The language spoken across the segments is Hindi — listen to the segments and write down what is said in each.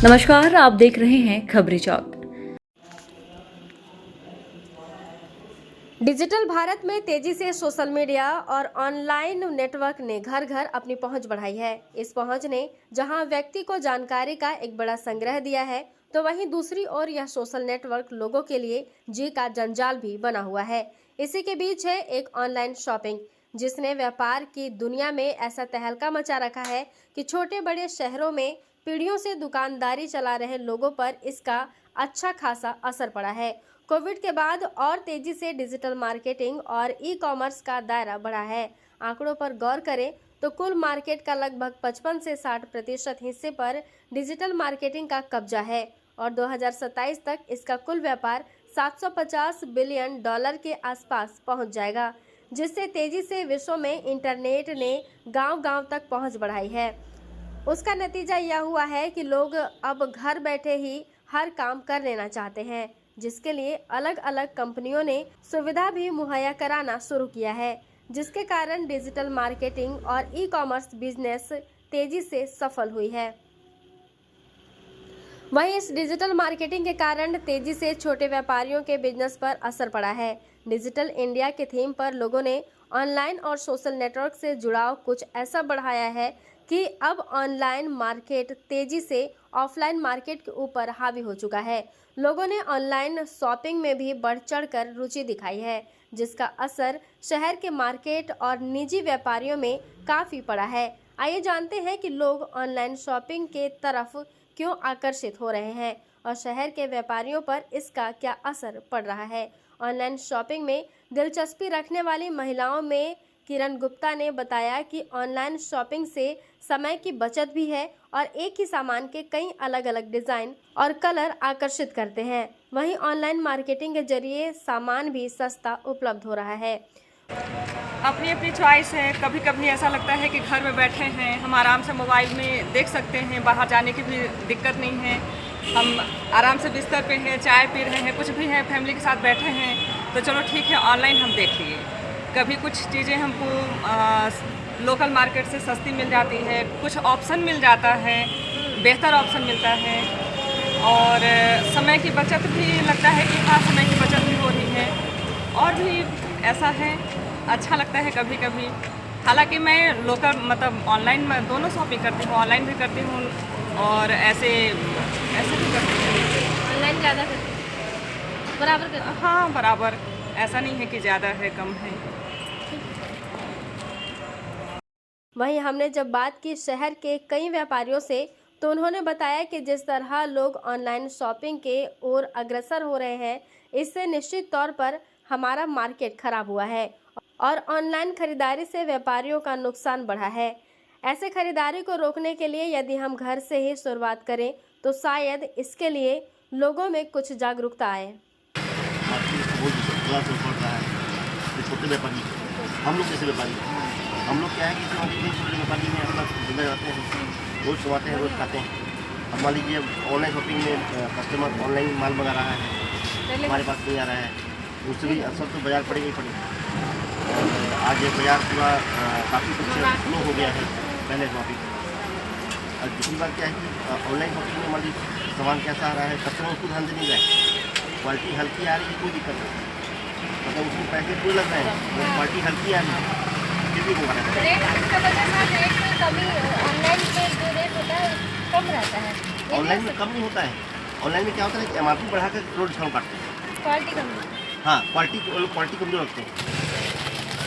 नमस्कार, आप देख रहे हैं खबरी चौक। डिजिटल भारत में तेजी से सोशल मीडिया और ऑनलाइन नेटवर्क ने घर घर अपनी पहुंच बढ़ाई है। इस पहुंच ने जहां व्यक्ति को जानकारी का एक बड़ा संग्रह दिया है, तो वहीं दूसरी ओर यह सोशल नेटवर्क लोगों के लिए जी का जंजाल भी बना हुआ है। इसी के बीच है एक ऑनलाइन शॉपिंग, जिसने व्यापार की दुनिया में ऐसा तहलका मचा रखा है कि छोटे बड़े शहरों में पीढ़ियों से दुकानदारी चला रहे लोगों पर इसका अच्छा खासा असर पड़ा है। कोविड के बाद और तेजी से डिजिटल मार्केटिंग और ई कॉमर्स का दायरा बढ़ा है। आंकड़ों पर गौर करें तो कुल मार्केट का लगभग 55 से 60% हिस्से पर डिजिटल मार्केटिंग का कब्जा है और 2027 तक इसका कुल व्यापार $750 बिलियन के आसपास पहुंच जाएगा, जिससे तेजी से विश्व में इंटरनेट ने गांव-गांव तक पहुंच बढ़ाई है। उसका नतीजा यह हुआ है कि लोग अब घर बैठे ही हर काम कर लेना चाहते हैं, जिसके लिए अलग अलग कंपनियों ने सुविधा भी मुहैया कराना शुरू किया है, जिसके कारण डिजिटल मार्केटिंग और ई कॉमर्स बिजनेस तेजी से सफल हुई है। वहीं इस डिजिटल मार्केटिंग के कारण तेजी से छोटे व्यापारियों के बिजनेस पर असर पड़ा है। डिजिटल इंडिया के थीम पर लोगों ने ऑनलाइन और सोशल नेटवर्क से जुड़ाव कुछ ऐसा बढ़ाया है कि अब ऑनलाइन मार्केट तेजी से ऑफलाइन मार्केट के ऊपर हावी हो चुका है। लोगों ने ऑनलाइन शॉपिंग में भी बढ़ चढ़कर रुचि दिखाई है, जिसका असर शहर के मार्केट और निजी व्यापारियों में काफी पड़ा है। आइए जानते हैं कि लोग ऑनलाइन शॉपिंग के तरफ क्यों आकर्षित हो रहे हैं और शहर के व्यापारियों पर इसका क्या असर पड़ रहा है। ऑनलाइन शॉपिंग में दिलचस्पी रखने वाली महिलाओं में किरण गुप्ता ने बताया कि ऑनलाइन शॉपिंग से समय की बचत भी है और एक ही सामान के कई अलग अलग डिजाइन और कलर आकर्षित करते हैं। वहीं ऑनलाइन मार्केटिंग के जरिए सामान भी सस्ता उपलब्ध हो रहा है। अपनी अपनी चॉइस है। कभी कभी ऐसा लगता है कि घर में बैठे हैं, हम आराम से मोबाइल में देख सकते हैं, बाहर जाने की भी दिक्कत नहीं है। हम आराम से बिस्तर पे हैं, चाय पी रहे हैं, कुछ भी है, फैमिली के साथ बैठे हैं, तो चलो ठीक है ऑनलाइन हम देख लिए। कभी कुछ चीज़ें हमको लोकल मार्केट से सस्ती मिल जाती है, कुछ ऑप्शन मिल जाता है, बेहतर ऑप्शन मिलता है और समय की बचत भी लगता है कि हाँ समय की बचत भी हो रही है। और भी ऐसा है, अच्छा लगता है कभी कभी। हालांकि मैं लोकल मतलब ऑनलाइन में दोनों शॉपिंग करती हूँ, ऑनलाइन भी करती हूँ और ऐसे भी करती हूँ। ऑनलाइन ज़्यादा करते हैं, बराबर करते हैं? हाँ बराबर, ऐसा नहीं है कि ज़्यादा है कम है। वहीं हमने जब बात की शहर के कई व्यापारियों से, तो उन्होंने बताया कि जिस तरह लोग ऑनलाइन शॉपिंग के ओर अग्रसर हो रहे हैं, इससे निश्चित तौर पर हमारा मार्केट खराब हुआ है और ऑनलाइन खरीदारी से व्यापारियों का नुकसान बढ़ा है। ऐसे खरीदारी को रोकने के लिए यदि हम घर से ही शुरुआत करें तो शायद इसके लिए लोगों में कुछ जागरूकता आए। छोटे व्यापारी, हम लोग जैसे व्यापारी, हम लोग क्या है कि छोटे व्यापारी में अपना जिंदा रहते हैं, रोज कमाते हैं, रोज खाते हैं। अब मान लीजिए ऑनलाइन शॉपिंग में कस्टमर ऑनलाइन माल मंगा रहा है, हमारे पास नहीं आ रहा है, उससे भी असर तो बाजार पड़ेगा ही पड़ेगा। और आज ये बाजार पूरा काफ़ी कुछ स्लो हो गया है पहले शॉपिंग। और दूसरी बात क्या है कि ऑनलाइन शॉपिंग में मान लीजिए सामान कैसा आ रहा है, कस्टमर उसको ध्यान देने जाए, क्वालिटी हल्की आ रही है कोई दिक्कत नहीं, मतलब उसको पैसे पूरे लग रहे हैं, क्वालिटी हल्की आ रही है फिर भी मंगा रहे हैं। रेट किसका वजह से रेट में कमी, ऑनलाइन में जो रेट होता है कम रहता है, ऑनलाइन में कम नहीं होता है। ऑनलाइन में क्या होता है कि एमआरपी बढ़ाकर रोड डिस्काउंट काटते हैं। क्वालिटी कम। हाँ, क्वालिटी कमजोर रखते हैं।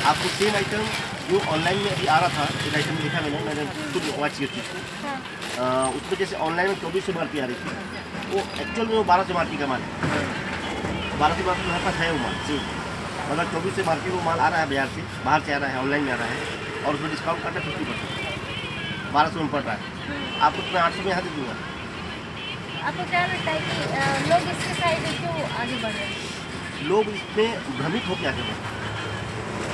आपको सेम आइटम जो ऑनलाइन में अभी आ रहा था, एक आइटम देखा मैंने खुद वॉच की चीज़ को, उसमें जैसे ऑनलाइन में 2400 एमआरपी आ रही थी, वो एक्चुअल में वो 1200 एमआरपी का माल है। 1200 एमआरपी मेरे पास है वो माल जी, मतलब 2400 एमआरपी वो माल आ रहा है बाजार से, बाहर से आ रहा है, ऑनलाइन में आ रहा है और उसमें डिस्काउंट काटा 50%, 1200 में पड़ रहा है। आपको तो मैं 800 में यहाँ दे दूँगा। आपको क्या लगता है कि लोग इसके साइड क्यों आगे बढ़ रहे हैं? लोग इसमें भ्रमित होकर आगे बढ़ते हैं।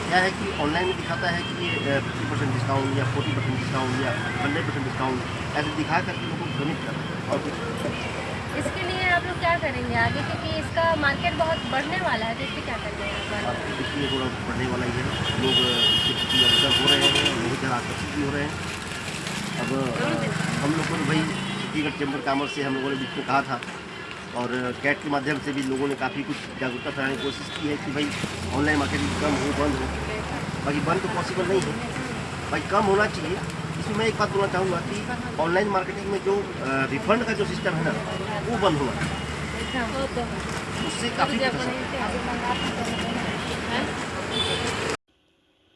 क्या है कि ऑनलाइन में दिखाता है कि ये 50% डिस्काउंट या 40% डिस्काउंट या 100% डिस्काउंट, ऐसे दिखा करके लोगों को भ्रमित कर रहे हैं। और इसके लिए आप लोग क्या करेंगे आगे, क्योंकि इसका मार्केट बहुत बढ़ने वाला है, तो इससे क्या करेंगे? इसलिए थोड़ा बढ़ने वाला ही है, लोग इसके प्रति अवसर हो रहे हैं, बहुत ज़्यादा आकर्षित भी हो रहे हैं। अब हम लोग को भाई चंडीगढ़ चैम्बर कॉमर्स से हम लोगों ने बीच में कहा था, और कैट के माध्यम से भी लोगों ने काफ़ी कुछ जागरूकता फैलाने की कोशिश की है कि भाई ऑनलाइन मार्केटिंग कम हो, बंद हो। बाकी बंद तो पॉसिबल नहीं है, भाई कम होना चाहिए। इसमें मैं एक बात बोलना चाहूँगा कि ऑनलाइन मार्केटिंग में जो रिफंड का जो सिस्टम है ना, वो बंद होना चाहिए, उससे काफ़ी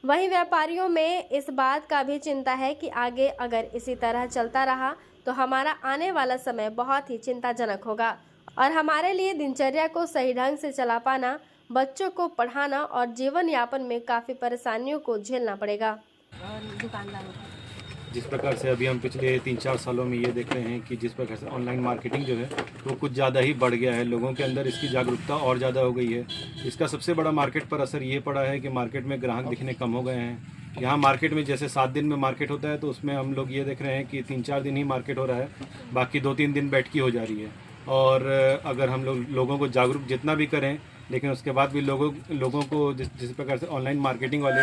वहीं व्यापारियों में इस बात का भी चिंता है कि आगे अगर इसी तरह चलता रहा तो हमारा आने वाला समय बहुत ही चिंताजनक होगा और हमारे लिए दिनचर्या को सही ढंग से चला पाना, बच्चों को पढ़ाना और जीवन यापन में काफ़ी परेशानियों को झेलना पड़ेगा दुकानदारों को। जिस प्रकार से अभी हम पिछले 3-4 सालों में ये देख रहे हैं कि जिस प्रकार से ऑनलाइन मार्केटिंग जो है वो कुछ ज़्यादा ही बढ़ गया है, लोगों के अंदर इसकी जागरूकता और ज़्यादा हो गई है। इसका सबसे बड़ा मार्केट पर असर ये पड़ा है कि मार्केट में ग्राहक दिखने कम हो गए हैं। यहाँ मार्केट में जैसे 7 दिन में मार्केट होता है तो उसमें हम लोग ये देख रहे हैं कि 3-4 दिन ही मार्केट हो रहा है, बाकी 2-3 दिन बैठकी हो जा रही है। और अगर हम लोगों को जागरूक जितना भी करें, लेकिन उसके बाद भी लोगों को जिस प्रकार से ऑनलाइन मार्केटिंग वाले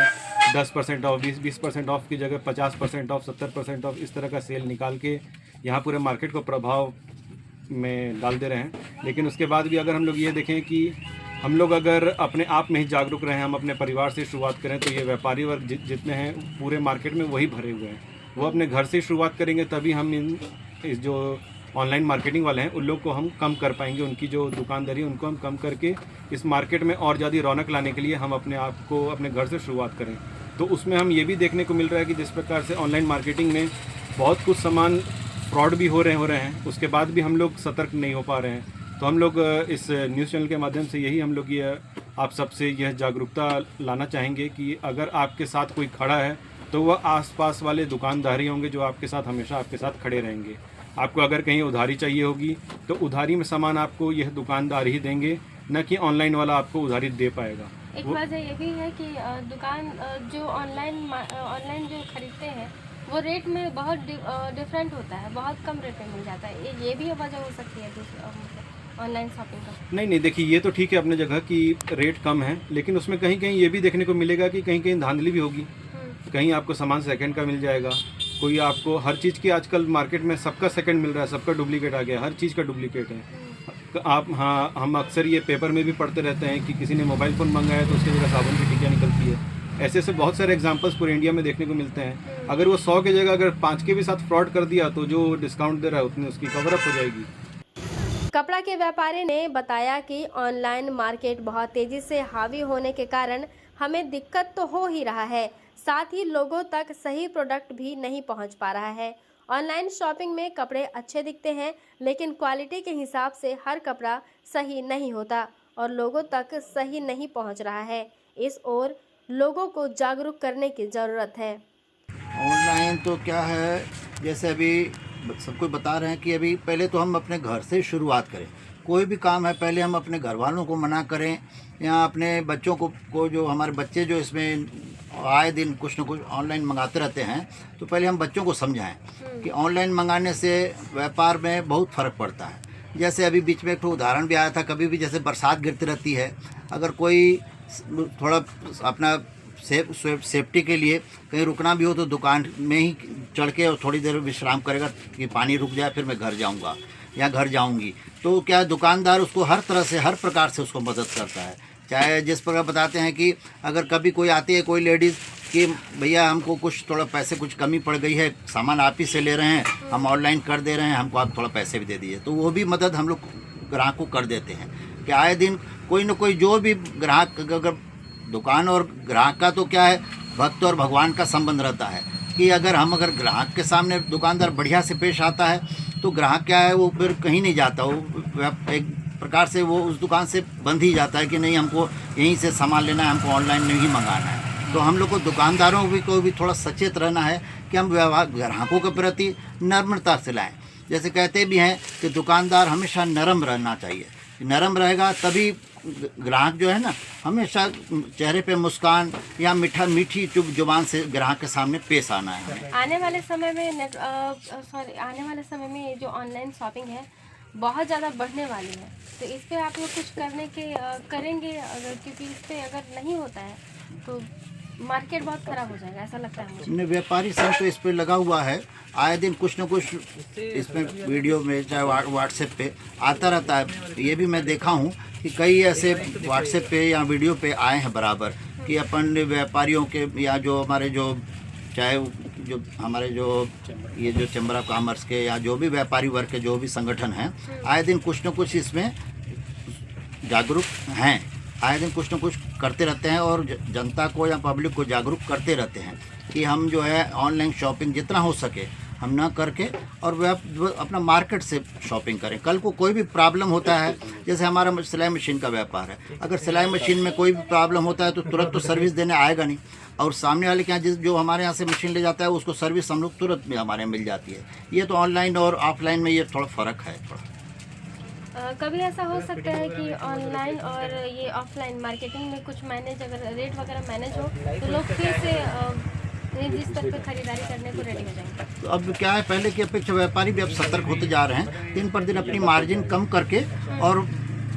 10% ऑफ, 20% ऑफ की जगह 50% ऑफ, 70% ऑफ इस तरह का सेल निकाल के यहाँ पूरे मार्केट को प्रभाव में डाल दे रहे हैं। लेकिन उसके बाद भी अगर हम लोग ये देखें कि हम लोग अगर अपने आप में ही जागरूक रहें, हम अपने परिवार से शुरुआत करें, तो ये व्यापारी वर्ग जितने हैं पूरे मार्केट में वही भरे हुए हैं। वो अपने घर से शुरुआत करेंगे तभी हम इस जो ऑनलाइन मार्केटिंग वाले हैं उन लोग को हम कम कर पाएंगे। उनकी जो दुकानदारी उनको हम कम करके इस मार्केट में और ज़्यादा रौनक लाने के लिए हम अपने आप को अपने घर से शुरुआत करें। तो उसमें हम ये भी देखने को मिल रहा है कि जिस प्रकार से ऑनलाइन मार्केटिंग में बहुत कुछ सामान फ्रॉड भी हो रहे हैं, उसके बाद भी हम लोग सतर्क नहीं हो पा रहे हैं। तो हम लोग इस न्यूज़ चैनल के माध्यम से यही हम लोग ये आप सबसे यह जागरूकता लाना चाहेंगे कि अगर आपके साथ कोई खड़ा है तो वह आसपास वाले दुकानदार ही होंगे जो आपके साथ हमेशा आपके साथ खड़े रहेंगे। आपको अगर कहीं उधारी चाहिए होगी तो उधारी में सामान आपको यह दुकानदार ही देंगे, न कि ऑनलाइन वाला आपको उधारी दे पाएगा। एक वजह ये भी है कि दुकान जो ऑनलाइन जो खरीदते हैं वो रेट में बहुत डिफरेंट होता है, बहुत कम रेट में मिल जाता है। ये भी वजह हो सकती है ऑनलाइन शॉपिंग का। नहीं, देखिए ये तो ठीक है अपने जगह कि रेट कम है, लेकिन उसमें कहीं कहीं ये भी देखने को मिलेगा कि कहीं कहीं धांधली भी होगी। कहीं आपको सामान सेकंड का मिल जाएगा, कोई आपको हर चीज़ की आजकल मार्केट में सबका सेकंड मिल रहा है, सबका डुप्लीकेट आ गया, हर चीज़ का डुप्लीकेट है। आप हाँ, हम अक्सर ये पेपर में भी पढ़ते रहते हैं कि किसी ने मोबाइल फ़ोन मंगाया तो उसकी जगह साबुन की टिकिया निकलती है। ऐसे बहुत सारे एग्जांपल्स पूरे इंडिया में देखने को मिलते हैं। अगर वो 100 की जगह अगर 5 के भी साथ फ्रॉड कर दिया तो जो डिस्काउंट दे रहा है उतनी उसकी कवर अप हो जाएगी। कपड़ा के व्यापारी ने बताया कि ऑनलाइन मार्केट बहुत तेजी से हावी होने के कारण हमें दिक्कत तो हो ही रहा है, साथ ही लोगों तक सही प्रोडक्ट भी नहीं पहुंच पा रहा है। ऑनलाइन शॉपिंग में कपड़े अच्छे दिखते हैं, लेकिन क्वालिटी के हिसाब से हर कपड़ा सही नहीं होता और लोगों तक सही नहीं पहुंच रहा है। इस ओर लोगों को जागरूक करने की ज़रूरत है। ऑनलाइन तो क्या है, जैसे अभी सबको बता रहे हैं कि अभी पहले तो हम अपने घर से शुरुआत करें। कोई भी काम है पहले हम अपने घर वालों को मना करें या अपने बच्चों को जो हमारे बच्चे जो इसमें आए दिन कुछ न कुछ ऑनलाइन मंगाते रहते हैं, तो पहले हम बच्चों को समझाएं कि ऑनलाइन मंगाने से व्यापार में बहुत फ़र्क पड़ता है। जैसे अभी बीच में एक उदाहरण भी आया था, कभी भी जैसे बरसात गिरती रहती है, अगर कोई थोड़ा अपना सेफ्टी के लिए कहीं रुकना भी हो तो दुकान में ही चढ़ के और थोड़ी देर विश्राम करेगा कि पानी रुक जाए, फिर मैं घर जाऊंगा या घर जाऊंगी। तो क्या दुकानदार उसको हर तरह से हर प्रकार से उसको मदद करता है। चाहे जिस प्रकार बताते हैं कि अगर कभी कोई आती है कोई लेडीज़ कि भैया हमको कुछ थोड़ा पैसे कुछ कमी पड़ गई है, सामान आप ही से ले रहे हैं, हम ऑनलाइन कर दे रहे हैं, हमको आप थोड़ा पैसे भी दे दीजिए, तो वो भी मदद हम लोग ग्राहक को कर देते हैं। कि आए दिन कोई न कोई जो भी ग्राहक, अगर दुकान और ग्राहक का तो क्या है, भक्त और भगवान का संबंध रहता है कि अगर ग्राहक के सामने दुकानदार बढ़िया से पेश आता है तो ग्राहक क्या है वो फिर कहीं नहीं जाता, वो एक प्रकार से वो उस दुकान से बंद ही जाता है कि नहीं हमको यहीं से सामान लेना है, हमको ऑनलाइन नहीं मंगाना है। तो हम लोग को दुकानदारों को भी थोड़ा सचेत रहना है कि हम व्यवहार ग्राहकों के प्रति नम्रता से लाएँ। जैसे कहते भी हैं कि दुकानदार हमेशा नरम रहना चाहिए, नरम रहेगा तभी ग्राहक जो है ना हमेशा चेहरे पे मुस्कान या मीठी चुप जुबान से ग्राहक के सामने पेश आना है। आने वाले समय में ये जो ऑनलाइन शॉपिंग है बहुत ज़्यादा बढ़ने वाली है, तो इस पे आप लोग कुछ करेंगे अगर, क्योंकि इस पे अगर नहीं होता है तो मार्केट बहुत खराब हो जाएगा, ऐसा लगता है मुझे। हमने व्यापारी संघ तो इस पे लगा हुआ है, आए दिन कुछ न कुछ इसमें वीडियो में चाहे व्हाट्सएप पे आता रहता है। ये भी मैं देखा हूँ कि कई ऐसे व्हाट्सएप पे या वीडियो पे आए हैं बराबर कि अपन व्यापारियों के या जो हमारे जो चाहे जो हमारे जो ये जो चैम्बर ऑफ कॉमर्स के या जो भी व्यापारी वर्ग के जो भी संगठन हैं, आए दिन कुछ न कुछ इसमें जागरूक हैं, आए दिन कुछ न कुछ करते रहते हैं और जनता को या पब्लिक को जागरूक करते रहते हैं कि हम जो है ऑनलाइन शॉपिंग जितना हो सके हम ना करके और वह अपना मार्केट से शॉपिंग करें। कल को कोई भी प्रॉब्लम होता है, जैसे हमारा सिलाई मशीन का व्यापार है, अगर सिलाई मशीन में कोई भी प्रॉब्लम होता है तो तुरंत तो सर्विस देने आएगा नहीं, और सामने वाले के यहाँ जो हमारे यहाँ से मशीन ले जाता है उसको सर्विस हम लोग तुरंत में हमारे यहाँ मिल जाती है। ये तो ऑनलाइन और ऑफलाइन में ये थोड़ा फ़र्क है थोड़ा। कभी ऐसा हो सकता है कि ऑनलाइन और ये ऑफलाइन मार्केटिंग में कुछ मैनेज, अगर रेट वगैरह मैनेज हो तो लोग फिर से जिस स्तर पर खरीदारी करने को रेडी हो जाएंगे। तो अब क्या है, पहले की अपेक्षा व्यापारी भी अब सतर्क होते जा रहे हैं, दिन पर दिन अपनी मार्जिन कम करके और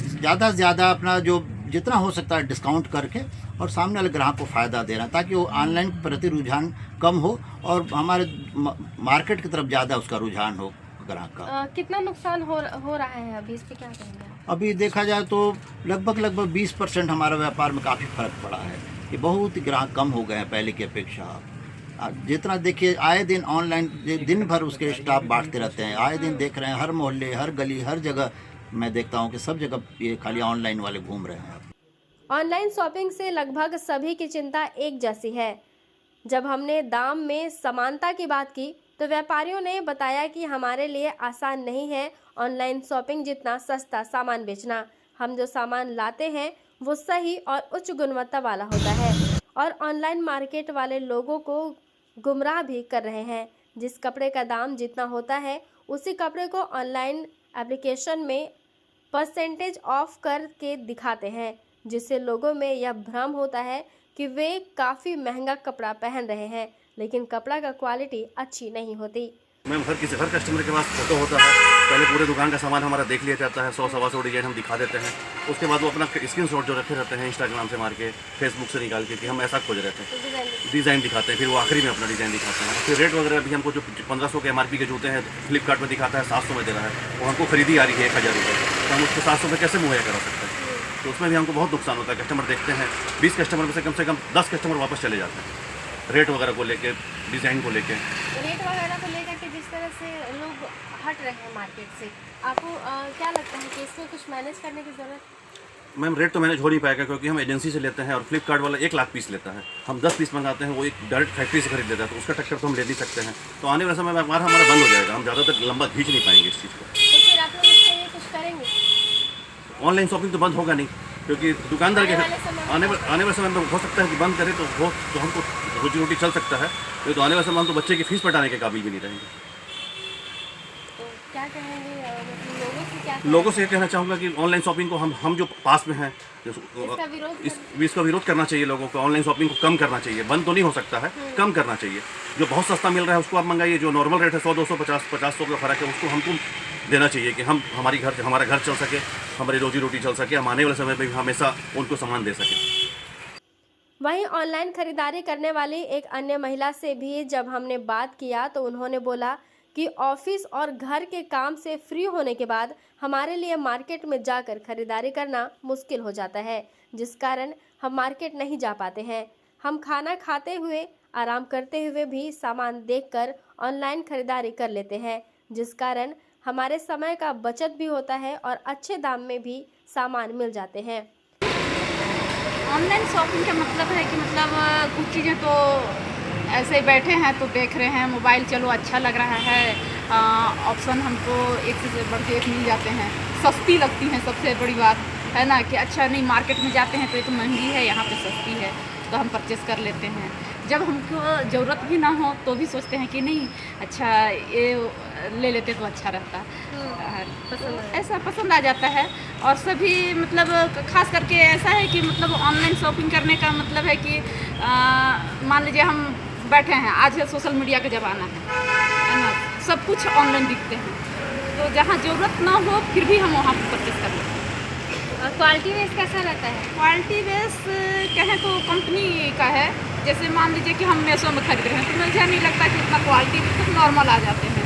ज़्यादा से ज़्यादा अपना जो जितना हो सकता है डिस्काउंट करके और सामने वाले ग्राहक को फ़ायदा दे रहा है, ताकि वो ऑनलाइन प्रति रुझान कम हो और हमारे मार्केट की तरफ ज़्यादा उसका रुझान हो ग्राहक का। कितना नुकसान हो रहा है अभी, इस पे क्या कहेंगे? अभी देखा जाए तो लगभग 20% हमारा व्यापार में काफ़ी फर्क पड़ा है कि बहुत ही ग्राहक कम हो गए हैं पहले की अपेक्षा। जितना देखिए आए दिन ऑनलाइन दिन भर उसके स्टाफ बांटते रहते हैं, आए दिन देख रहे हैं हर मोहल्ले हर गली हर जगह मैं देखता हूँ कि सब जगह ये खाली ऑनलाइन वाले घूम रहे हैं। ऑनलाइन शॉपिंग से लगभग सभी की चिंता एक जैसी है। जब हमने दाम में समानता की बात की तो व्यापारियों ने बताया कि हमारे लिए आसान नहीं है ऑनलाइन शॉपिंग जितना सस्ता सामान बेचना। हम जो सामान लाते हैं वो सही और उच्च गुणवत्ता वाला होता है और ऑनलाइन मार्केट वाले लोगों को गुमराह भी कर रहे हैं। जिस कपड़े का दाम जितना होता है उसी कपड़े को ऑनलाइन एप्लीकेशन में % ऑफ करके दिखाते हैं, जिससे लोगों में यह भ्रम होता है कि वे काफ़ी महंगा कपड़ा पहन रहे हैं, लेकिन कपड़ा का क्वालिटी अच्छी नहीं होती। मैम हर कस्टमर के पास फोटो होता है, पहले पूरे दुकान का सामान हमारा देख लिया जाता है, 100-125 डिजाइन हम दिखा देते हैं, उसके बाद वो अपना स्क्रीनशॉट जो रखे रहते हैं इंस्टाग्राम से मार के फेसबुक से निकाल के कि हम ऐसा खोज रहे थे, डिज़ाइन दिखाते हैं, फिर वो आखिरी में अपना डिज़ाइन दिखाते हैं। फिर रेट वगैरह भी हमको जो 1500 के MRP के जूते हैं फ्लिपकार्ट में दिखाता है 700 में दे रहा है, वो हमको खरीदी आ रही है 1000 रुपये, तो हम उसको 700 में कैसे मुहैया करा सकते हैं? तो उसमें भी हमको बहुत नुकसान होता है। कस्टमर देखते हैं 20 कस्टमर में से कम 10 कस्टमर वापस चले जाते हैं रेट वगैरह को लेके, डिज़ाइन को लेके। रेट वगैरह को लेकर के जिस तरह से लोग हट रहे हैं मार्केट से, आपको क्या लगता है कि इसमें कुछ मैनेज करने की ज़रूरत? मैम रेट तो मैनेज हो नहीं पाएगा क्योंकि हम एजेंसी से लेते हैं और फ्लिपकार्ट वाला 1 लाख पीस लेता है, हम 10 पीस मंगाते हैं, वो एक डायरेक्ट फैक्ट्री से खरीद लेता है, तो उसका टक्कर तो हम ले नहीं सकते हैं। तो आने वाले समय में व्यापार हमारा बंद हो जाएगा, हम ज़्यादा तक लंबा खींच नहीं पाएंगे इस चीज़ को। तो फिर आप लोग इसके लिए कुछ करेंगे? ऑनलाइन शॉपिंग तो बंद होगा नहीं, क्योंकि दुकानदार के आने वाले समय में हो सकता है कि बंद करें तो हमको रोजी रोटी चल सकता है, तो आने वाले समय हम तो बच्चे की फीस पटाने के काबिल भी नहीं रहेंगे। तो क्या कहेंगे लोगों से ये कहना चाहूँगा कि ऑनलाइन शॉपिंग को हम जो पास में हैं इसका विरोध करना चाहिए, लोगों को ऑनलाइन शॉपिंग को कम करना चाहिए, बंद तो नहीं हो सकता है, कम करना चाहिए। जो बहुत सस्ता मिल रहा है उसको आप मंगाइए, जो नॉर्मल रेट है 100, 200, 50, 500 का फ़र्क है उसको हमको देना चाहिए कि हमारा घर चल सके, हमारी रोजी रोटी चल सके, हम आने वाले समय में हमेशा उनको सामान दे सकें। वहीं ऑनलाइन खरीदारी करने वाली एक अन्य महिला से भी जब हमने बात किया तो उन्होंने बोला कि ऑफिस और घर के काम से फ्री होने के बाद हमारे लिए मार्केट में जाकर खरीदारी करना मुश्किल हो जाता है, जिस कारण हम मार्केट नहीं जा पाते हैं। हम खाना खाते हुए, आराम करते हुए भी सामान देखकर ऑनलाइन खरीदारी कर लेते हैं, जिस कारण हमारे समय का बचत भी होता है और अच्छे दाम में भी सामान मिल जाते हैं। ऑनलाइन शॉपिंग का मतलब है कि कुछ चीज़ें तो ऐसे ही बैठे हैं तो देख रहे हैं, मोबाइल चलो अच्छा लग रहा है, ऑप्शन हमको एक से बढ़ के एक मिल जाते हैं, सस्ती लगती हैं, सबसे बड़ी बात है ना कि अच्छा नहीं मार्केट में जाते हैं तो ये तो महंगी है, यहाँ पे सस्ती है तो हम परचेस कर लेते हैं। जब हमको ज़रूरत भी ना हो तो भी सोचते हैं कि नहीं अच्छा ये ले लेते तो अच्छा रहता, ऐसा पसंद आ जाता है। और सभी खास करके ऐसा है कि ऑनलाइन शॉपिंग करने का मतलब है कि मान लीजिए हम बैठे हैं, आज है सोशल मीडिया का ज़माना है ना, सब कुछ ऑनलाइन दिखते हैं, तो जहाँ ज़रूरत ना हो फिर भी हम वहाँ पर परचेस कर लेते हैं। क्वालिटी बेस कैसा रहता है? क्वालिटी बेस कहें तो कंपनी का है, जैसे मान लीजिए कि हम मीशो में खरीद रहे हैं तो मुझे नहीं लगता कि उतना क्वालिटी तो नॉर्मल आ जाते हैं।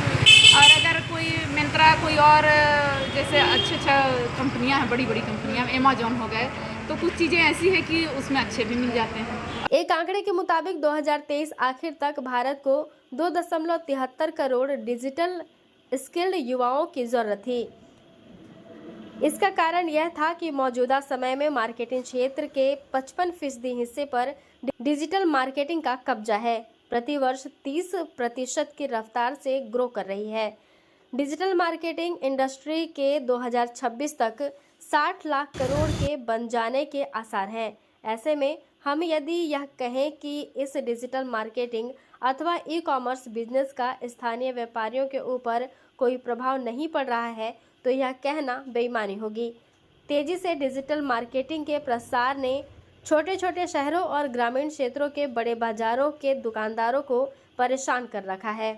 और अगर कोई मिंत्रा कोई और जैसे अच्छा कंपनियां हैं, बड़ी बड़ी कंपनियां, अमेजोन हो गए, तो कुछ चीज़ें ऐसी है कि उसमें अच्छे भी मिल जाते हैं। एक आंकड़े के मुताबिक 2023 आखिर तक भारत को 2.73 करोड़ डिजिटल स्किल्ड युवाओं की जरूरत थी। इसका कारण यह था कि मौजूदा समय में मार्केटिंग क्षेत्र के 55% हिस्से पर डिजिटल मार्केटिंग का कब्जा है, प्रतिवर्ष 30% की रफ्तार से ग्रो कर रही है। डिजिटल मार्केटिंग इंडस्ट्री के 2026 तक 60 लाख करोड़ के बन जाने के आसार हैं। ऐसे में हम यदि यह कहें कि इस डिजिटल मार्केटिंग अथवा ई कॉमर्स बिजनेस का स्थानीय व्यापारियों के ऊपर कोई प्रभाव नहीं पड़ रहा है तो यह कहना बेईमानी होगी। तेजी से डिजिटल मार्केटिंग के प्रसार ने छोटे छोटे शहरों और ग्रामीण क्षेत्रों के बड़े बाजारों के दुकानदारों को परेशान कर रखा है।